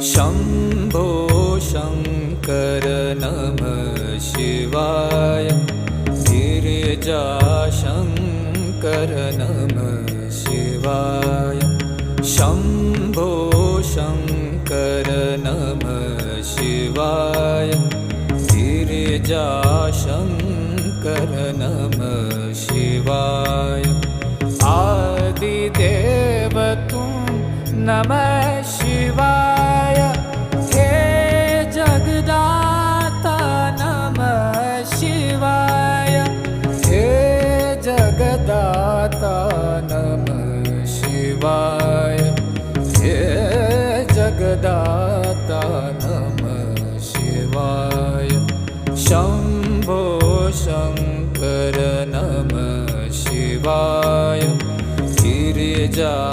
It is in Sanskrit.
शम्भो शङ्कर नमः शिवाय। गिरिजाशङ्कर नमः शिवाय। शम्भो शङ्कर नमः शिवाय। गिरिजाशङ्कर नमः शिवाय। आदिदेव तुम नमः शिवाय। हे जगदाता नमः शिवाय। हे जगदाता नमः शिवाय। हे जगदाता नमः शिवाय। शम्भो शङ्कर नमः शिवाय। गिरिजा